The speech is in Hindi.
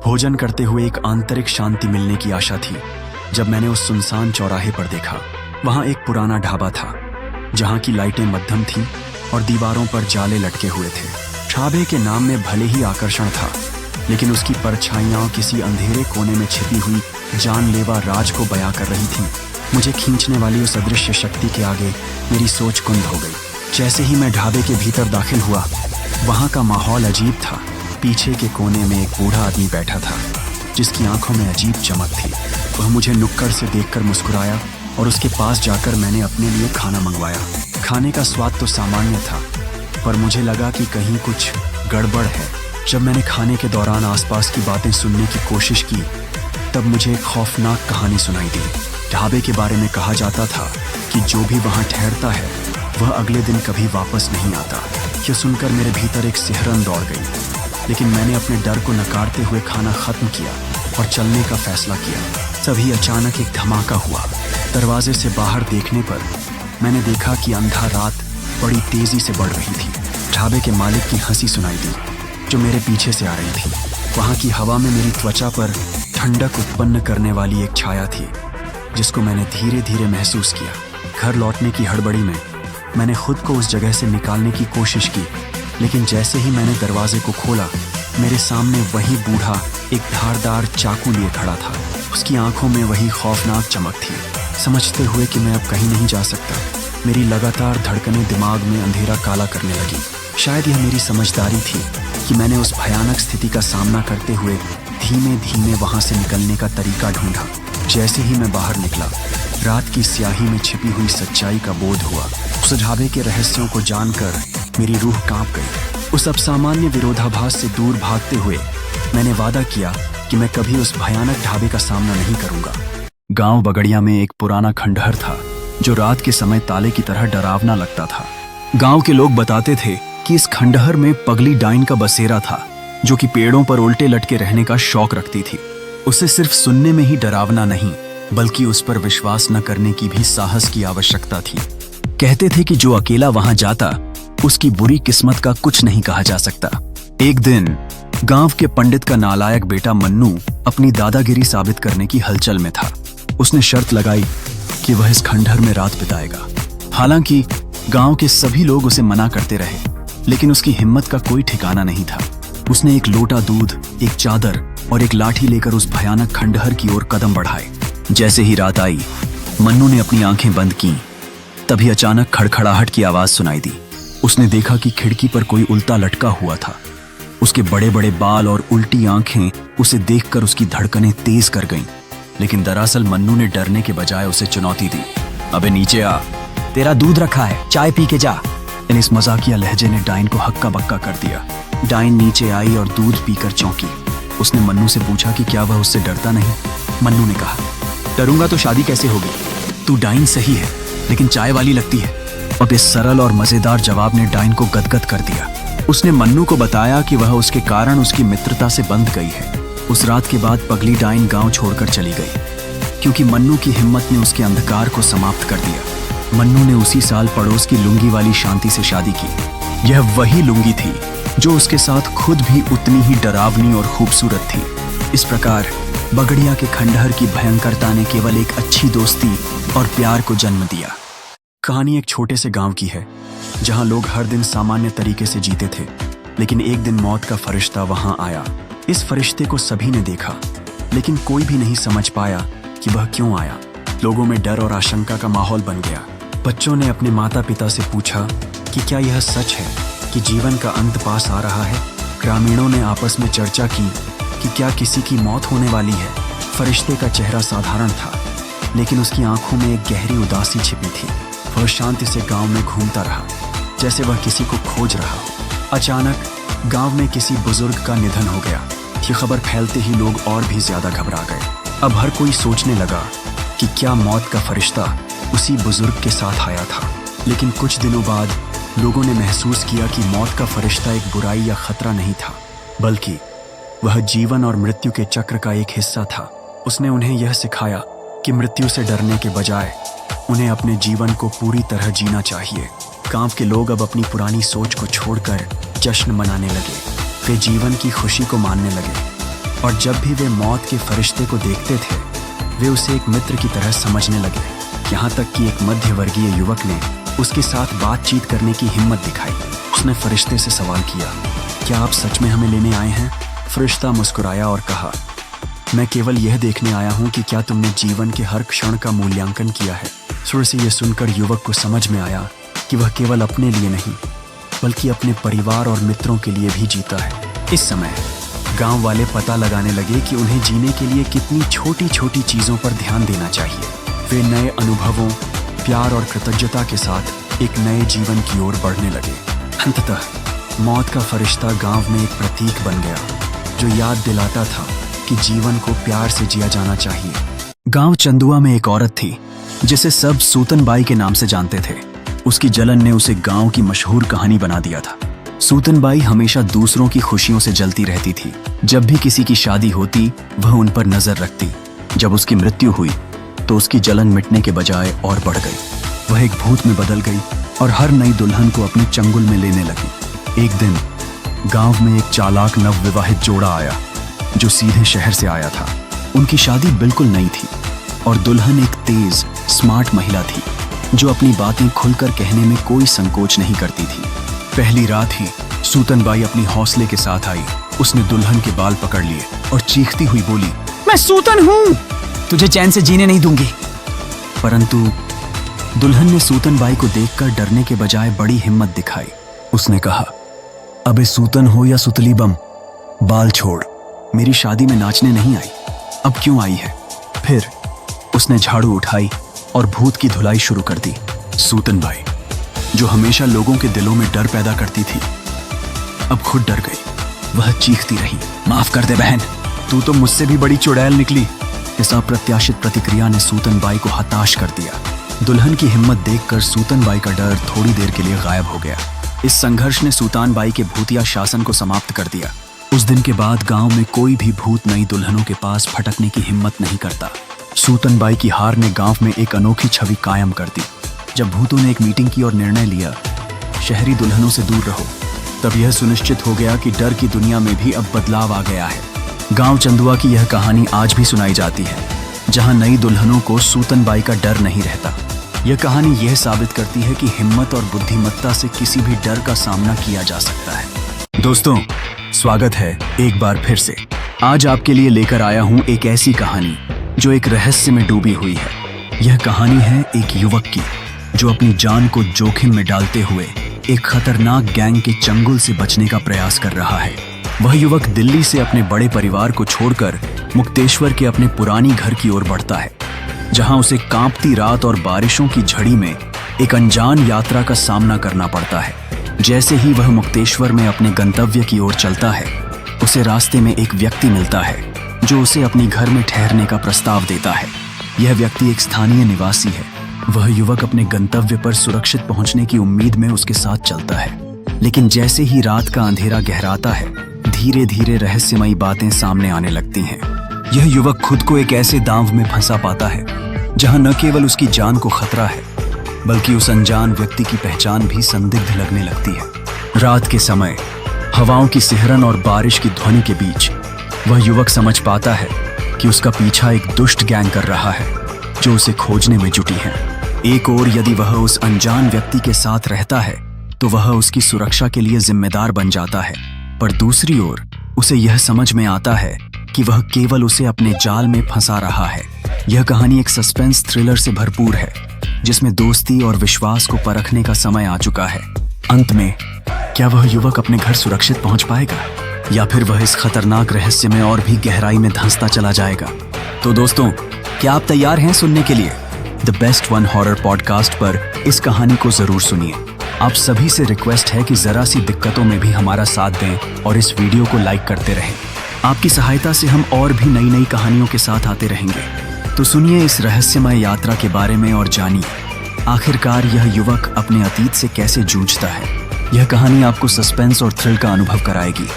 भोजन करते हुए एक आंतरिक शांति मिलने की आशा थी। जब मैंने उस सुनसान चौराहे पर देखा, वहां एक पुराना ढाबा था जहां की लाइटें मध्यम थीं और दीवारों पर जाले लटके हुए थे। ढाबे के नाम में भले ही आकर्षण था, लेकिन उसकी परछाइयां किसी अंधेरे कोने में छिपी हुई जानलेवा राज को बयां कर रही थीं। मुझे खींचने वाली उस अदृश्य शक्ति के आगे मेरी सोच कुंद हो गई। जैसे ही मैं ढाबे के भीतर दाखिल हुआ, वहां का माहौल अजीब था। पीछे के कोने में एक बूढ़ा आदमी बैठा था जिसकी आंखों में अजीब चमक थी। वह मुझे नुक्कड़ से देखकर मुस्कुराया और उसके पास जाकर मैंने अपने लिए खाना मंगवाया। खाने का स्वाद तो सामान्य था, पर मुझे लगा कि कहीं कुछ गड़बड़ है। जब मैंने खाने के दौरान आसपास की बातें सुनने की कोशिश की, तब मुझे एक खौफनाक कहानी सुनाई दी। ढाबे के बारे में कहा जाता था कि जो भी वहां ठहरता है वह अगले दिन कभी वापस नहीं आता। यह सुनकर मेरे भीतर एक सिहरन दौड़ गई, लेकिन मैंने अपने डर को नकारते हुए खाना खत्म किया और चलने का फैसला किया। तभी अचानक एक धमाका हुआ। दरवाजे से बाहर देखने पर मैंने देखा कि अंधा रात बड़ी तेजी से बढ़ रही थी। ढाबे के मालिक की हंसी सुनाई दी जो मेरे पीछे से आ रही थी। वहां की हवा में मेरी त्वचा पर ठंडक उत्पन्न करने वाली एक छाया थी जिसको मैंने धीरे धीरे महसूस किया। घर लौटने की हड़बड़ी में मैंने खुद को उस जगह से निकालने की कोशिश की, लेकिन जैसे ही मैंने दरवाजे को खोला, मेरे सामने वही बूढ़ा एक धारदार चाकू लिए खड़ा था। उसकी आंखों में वही खौफनाक चमक थी। समझते हुए कि मैं अब कहीं नहीं जा सकता, मेरी लगातार धड़कनें दिमाग में अंधेरा काला करने लगी। शायद यह मेरी समझदारी थी कि मैंने उस भयानक स्थिति का सामना करते हुए धीमे धीमे वहां से निकलने का तरीका ढूंढा। जैसे ही मैं बाहर निकला, रात की स्याही में छिपी हुई सच्चाई का बोध हुआ। उस ढाबे के रहस्यों को जानकर मेरी रूह कांप गई। उस असामान्य विरोधाभास से दूर भागते हुए मैंने वादा किया कि मैं कभी उस भयानक ढाबे का सामना नहीं करूंगा। गांव बगड़िया में एक पुराना खंडहर था जो रात के समय ताले की तरह डरावना लगता था। गांव के लोग बताते थे कि इस खंडहर में पगली डाइन का बसेरा था जो कि पेड़ों पर उल्टे लटके रहने का शौक रखती थी। उसे सिर्फ सुनने में ही डरावना नहीं, बल्कि उस पर विश्वास न करने की भी साहस की आवश्यकता थी। कहते थे कि जो अकेला वहां जाता उसकी बुरी किस्मत का कुछ नहीं कहा जा सकता। एक दिन गांव के पंडित का नालायक बेटा मन्नू अपनी दादागिरी साबित करने की हलचल में था। उसने शर्त लगाई कि वह इस खंडहर में रात बिताएगा। हालांकि गांव के सभी लोग उसे मना करते रहे, लेकिन उसकी हिम्मत का कोई ठिकाना नहीं था। उसने एक लोटा दूध, एक चादर और एक लाठी लेकर उस भयानक खंडहर की ओर कदम बढ़ाए। जैसे ही रात आई, मन्नू ने अपनी आंखें बंद की। तभी अचानक खड़खड़ाहट की आवाज सुनाई दी। उसने देखा कि खिड़की पर कोई उल्टा लटका हुआ था। उसके बड़े बड़े बाल और उल्टी आंखें उसे देखकर उसकी धड़कनें तेज कर गईं। लेकिन दरअसल मन्नू ने डरने के बजाय उसे चुनौती दी। अबे नीचे आ, तेरा दूध रखा है, चाय पी के जा। इस मजाकिया लहजे ने डाइन को हक्का बक्का कर दिया। डाइन नीचे आई और दूध पीकर चौंकी। उसने मन्नू से पूछा कि क्या वह उससे डरता नहीं। मन्नू ने कहा, डरूंगा तो शादी कैसे होगी? तू डाइन सही है, लेकिन चाय वाली लगती है। अब इस सरल और मजेदार जवाब ने डाइन को गदगद कर दिया। उसने मन्नू को बताया कि वह उसके कारण उसकी मित्रता से बंध गई है। उस रात के बाद पगली डाइन गांव छोड़कर चली गई, क्योंकि मन्नू की हिम्मत ने उसके अंधकार को समाप्त कर दिया। मन्नू ने उसी साल पड़ोस की लुंगी वाली शांति से शादी की। यह वही लुंगी थी जो उसके साथ खुद भी उतनी ही डरावनी और खूबसूरत थी। इस प्रकार बगड़िया के खंडहर की भयंकरता ने केवल एक अच्छी दोस्ती और प्यार को जन्म दिया। कहानी एक छोटे से गांव की है जहां लोग हर दिन सामान्य तरीके से जीते थे, लेकिन एक दिन मौत का फरिश्ता वहां आया। इस फरिश्ते को सभी ने देखा, लेकिन कोई भी नहीं समझ पाया कि वह क्यों आया। लोगों में डर और आशंका का माहौल बन गया। बच्चों ने अपने माता पिता से पूछा कि क्या यह सच है कि जीवन का अंत पास आ रहा है। ग्रामीणों ने आपस में चर्चा की कि क्या किसी की मौत होने वाली है। फरिश्ते का चेहरा साधारण था, लेकिन उसकी आंखों में एक गहरी उदासी छिपी थी। वह शांति से गांव में घूमता रहा, जैसे वह किसी को खोज रहा हो। अचानक गांव में किसी बुजुर्ग का निधन हो गया। ये खबर फैलते ही लोग और भी ज्यादा घबरा गए। अब हर कोई सोचने लगा कि क्या मौत का फरिश्ता उसी बुजुर्ग के साथ आया था। लेकिन कुछ दिनों बाद लोगों ने महसूस किया कि मौत का फरिश्ता एक बुराई या खतरा नहीं था, बल्कि वह जीवन और मृत्यु के चक्र का एक हिस्सा था। उसने उन्हें यह सिखाया कि मृत्यु से डरने के बजाय उन्हें अपने जीवन को पूरी तरह जीना चाहिए। गांव के लोग अब अपनी पुरानी सोच को छोड़कर जश्न मनाने लगे। वे जीवन की खुशी को मानने लगे। और जब भी वे मौत के फरिश्ते को देखते थे वे उसे एक मित्र की तरह समझने लगे। यहाँ तक कि एक मध्यवर्गीय युवक ने उसके साथ बातचीत करने की हिम्मत दिखाई। उसने फरिश्ते से सवाल किया, क्या आप सच में हमें लेने आए हैं? फरिश्ता मुस्कुराया और कहा, मैं केवल यह देखने आया हूँ कि क्या तुमने जीवन के हर क्षण का मूल्यांकन किया है। सुर से यह सुनकर युवक को समझ में आया कि वह केवल अपने लिए नहीं बल्कि अपने परिवार और मित्रों के लिए भी जीता है। इस समय गांव वाले पता लगाने लगे कि उन्हें जीने के लिए कितनी छोटी छोटी चीज़ों पर ध्यान देना चाहिए। वे नए अनुभवों, प्यार और कृतज्ञता के साथ एक नए जीवन की ओर बढ़ने लगे। अंततः मौत का फरिश्ता गांव में एक प्रतीक बन गया जो याद दिलाता था कि जीवन को प्यार से जिया जाना चाहिए। गांव चंदुआ में एक औरत थी जिसे सब सूतन बाई के नाम से जानते थे। उसकी जलन ने उसे गांव की मशहूर कहानी बना दिया था। सूतन बाई हमेशा दूसरों की खुशियों से जलती रहती थी। जब भी किसी की शादी होती वह उन पर नजर रखती। जब उसकी मृत्यु हुई तो उसकी जलन मिटने के बजाय और बढ़ गई। वह एक भूत में बदल गई और हर नई दुल्हन को अपने चंगुल में लेने लगी। एक दिन गांव में एक चालाक नवविवाहित जोड़ा आया जो सीधे शहर से आया था। उनकी शादी बिल्कुल नई थी और दुल्हन एक तेज, स्मार्ट महिला थी जो अपनी बातें खुलकर कहने में कोई संकोच नहीं करती थी। पहली रात ही सूतन बाई अपनी हौसले के साथ आई। उसने दुल्हन के बाल पकड़ लिए और चीखती हुई बोली, मैं सूतन हूं, तुझे चैन से जीने नहीं दूंगी। परंतु दुल्हन ने सूतन बाई को देखकर डरने के बजाय बड़ी हिम्मत दिखाई। उसने कहा, अबे सूतन हो या सुतली बम, बाल छोड़, मेरी शादी में नाचने नहीं आई, अब क्यों आई है? फिर उसने झाड़ू उठाई और भूत की धुलाई शुरू कर दी। सूतन बाई जो हमेशा लोगों के दिलों में डर पैदा करती थी अब खुद डर गई। वह चीखती रही, माफ कर दे बहन, तू तो मुझसे भी बड़ी चुड़ैल निकली। इस अप्रत्याशित प्रतिक्रिया ने सूतन बाई को हताश कर दिया। दुल्हन की हिम्मत देखकर सूतन बाई का डर थोड़ी देर के लिए गायब हो गया। इस संघर्ष ने सूतन बाई के भूतिया शासन को समाप्त कर दिया। उस दिन के बाद गांव में कोई भी भूत नई दुल्हनों के पास फटकने की हिम्मत नहीं करता। सूतन बाई की हार ने गांव में एक अनोखी छवि कायम कर दी। जब भूतों ने एक मीटिंग की और निर्णय लिया, शहरी दुल्हनों से दूर रहो, तब यह सुनिश्चित हो गया कि डर की दुनिया में भी अब बदलाव आ गया है। गांव चंदुआ की यह कहानी आज भी सुनाई जाती है, जहां नई दुल्हनों को सूतन बाई का डर नहीं रहता। यह कहानी यह साबित करती है कि हिम्मत और बुद्धिमत्ता से किसी भी डर का सामना किया जा सकता है। दोस्तों, स्वागत है एक बार फिर से। आज आपके लिए लेकर आया हूं एक ऐसी कहानी जो एक रहस्य में डूबी हुई है। यह कहानी है एक युवक की जो अपनी जान को जोखिम में डालते हुए एक खतरनाक गैंग के चंगुल से बचने का प्रयास कर रहा है। वह युवक दिल्ली से अपने बड़े परिवार को छोड़कर मुक्तेश्वर के अपने पुरानी घर की ओर बढ़ता है, जहां उसे कांपती रात और बारिशों की झड़ी में एक अनजान यात्रा का सामना करना पड़ता है। जैसे ही वह मुक्तेश्वर में अपने गंतव्य की ओर चलता है, उसे रास्ते में एक व्यक्ति मिलता है जो उसे अपने घर में ठहरने का प्रस्ताव देता है। यह व्यक्ति एक स्थानीय निवासी है। वह युवक अपने गंतव्य पर सुरक्षित पहुंचने की उम्मीद में उसके साथ चलता है। लेकिन जैसे ही रात का अंधेरा गहराता है, धीरे धीरे रहस्यमयी बातें सामने आने लगती हैं। यह युवक खुद को एक ऐसे दांव में फंसा पाता है जहां न केवल उसकी जान को खतरा है, बल्कि उस अनजान व्यक्ति की पहचान भी संदिग्ध लगने लगती है। रात के समय हवाओं की सिहरन और बारिश की ध्वनि के बीच वह युवक समझ पाता है कि उसका पीछा एक दुष्ट गैंग कर रहा है जो उसे खोजने में जुटी है। एक ओर यदि वह उस अनजान व्यक्ति के साथ रहता है तो वह उसकी सुरक्षा के लिए जिम्मेदार बन जाता है, पर दूसरी ओर उसे यह समझ में आता है कि वह केवल उसे अपने जाल में फंसा रहा है। यह कहानी एक सस्पेंस थ्रिलर से भरपूर है, जिसमें दोस्ती और विश्वास को परखने का समय आ चुका है। अंत में क्या वह युवक अपने घर सुरक्षित पहुंच पाएगा या फिर वह इस खतरनाक रहस्य में और भी गहराई में धंसता चला जाएगा? तो दोस्तों, क्या आप तैयार हैं सुनने के लिए? The best one horror podcast पर इस कहानी को जरूर सुनिए। आप सभी से रिक्वेस्ट है कि जरा सी दिक्कतों में भी हमारा साथ दें और इस वीडियो को लाइक करते रहें। आपकी सहायता से हम और भी नई नई कहानियों के साथ आते रहेंगे। तो सुनिए इस रहस्यमय यात्रा के बारे में और जानिए आखिरकार यह युवक अपने अतीत से कैसे जूझता है। यह कहानी आपको सस्पेंस और थ्रिल का अनुभव कराएगी।